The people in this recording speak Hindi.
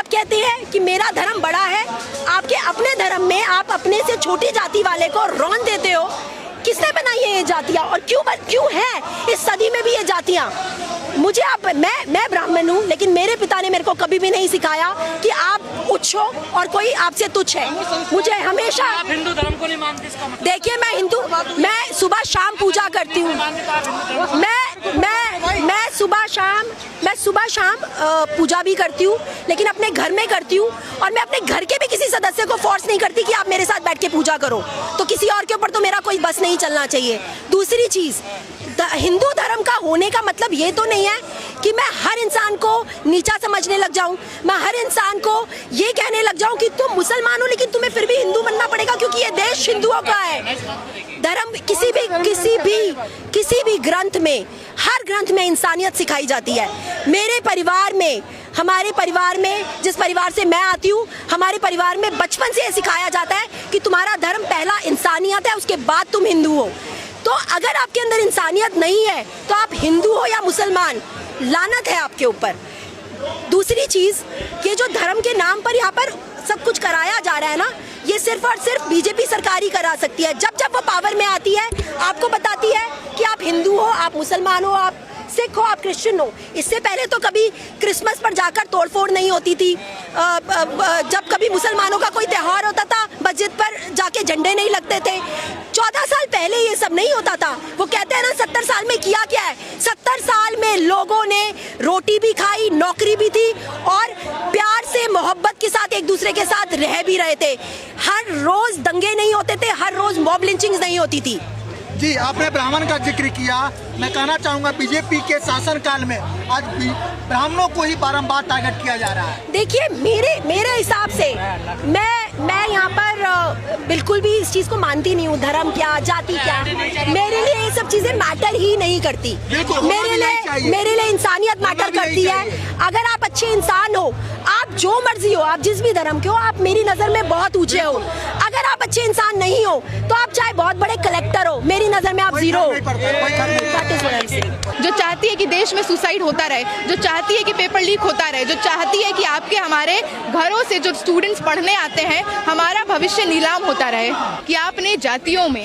आप कहते हैं कि मेरा धर्म बड़ा है, आपके अपने धर्म में आप अपने से छोटी जाति वाले को रौन देते हो। किसने बनाई है ये जातियाँ और क्यों है इस सदी में भी ये जातियाँ? मुझे आप मैं ब्राह्मण हूँ, लेकिन मेरे पिता ने मेरे को कभी भी नहीं सिखाया कि आप उच्च हो और कोई आपसे तुच्छ है। मुझे हमेशा आप हिंदू धर्म को नहीं मानते, इसका मतलब? देखिए, मैं सुबह शाम पूजा करती हूँ। मैं सुबह शाम पूजा भी करती हूँ, लेकिन अपने घर में करती हूँ। और मैं अपने घर के भी किसी सदस्य को फोर्स नहीं करती कि आप मेरे साथ बैठ के पूजा करो। तो किसी और के ऊपर तो मेरा कोई बस नहीं चलना चाहिए। दूसरी चीज़, हिंदू धर्म का होने का मतलब ये तो नहीं है कि मैं हर इंसान को नीचा समझने लग जाऊं। मैं हर इंसान को ये कहने लग जाऊं कि तुम मुसलमान हो लेकिन तुम्हें फिर भी हिंदू बनना पड़ेगा क्योंकि ये देश हिंदुओं का है। धर्म किसी भी ग्रंथ में, हर ग्रंथ में इंसानियत सिखाई जाती है। मेरे परिवार में, हमारे परिवार में, जिस परिवार से मैं आती हूँ, हमारे परिवार में बचपन से ये सिखाया जाता है कि तुम्हारा धर्म पहला इंसानियत है, उसके बाद तुम हिंदू हो। तो अगर आपके अंदर इंसानियत नहीं है तो आप हिंदू हो या मुसलमान, लानत है आपके ऊपर। दूसरी चीज़, ये जो धर्म के नाम पर यहाँ पर सब कुछ कराया जा रहा है ना, ये सिर्फ और सिर्फ बीजेपी सरकार ही करा सकती है। जब वो पावर में आती है, आपको बताती है कि आप हिंदू हो, आप मुसलमान हो, आप सिख हो, आप क्रिश्चियन हो। इससे पहले तो कभी क्रिसमस पर जाकर तोड़फोड़ नहीं होती थी। जब कभी मुसलमानों का कोई त्योहार होता था, मस्जिद पर जाके झंडे नहीं लगते थे। 14 साल पहले ये सब नहीं होता था। वो कहते हैं ना 70 साल में किया क्या है। 70 साल में लोगों ने रोटी भी खाई, नौकरी भी थी और प्यार से, मोहब्बत के साथ एक दूसरे के साथ रह भी रहे थे। हर रोज दंगे नहीं होते थे, हर रोज मॉब लिंचिंग नहीं होती थी। जी, आपने ब्राह्मण का जिक्र किया। मैं कहना चाहूँगा बीजेपी के शासनकाल में आज भी ब्राह्मणों को ही बारंबार टारगेट किया जा रहा है। देखिए, मेरे हिसाब से मैं यहाँ पर बिल्कुल भी इस चीज़ को मानती नहीं हूँ। धर्म क्या, जाति क्या, मेरे लिए ये सब चीज़ें मैटर ही नहीं करती। मेरे लिए इंसानियत मैटर करती है। अगर आप अच्छे इंसान हो, आप जो मर्जी हो, आप जिस भी धर्म के हो, आप मेरी नज़र में बहुत ऊंचे हो। अगर आप अच्छे इंसान नहीं हो तो आप चाहे बहुत बड़े कलेक्टर हो, मेरी नज़र में आप जीरो हो। जो चाहती है कि देश में सुसाइड होता रहे, जो चाहती है कि पेपर लीक होता रहे, जो चाहती है कि आपके हमारे घरों से जो स्टूडेंट्स पढ़ने आते हैं, हमारा भविष्य नीलाम होता रहे, कि आपने जातियों में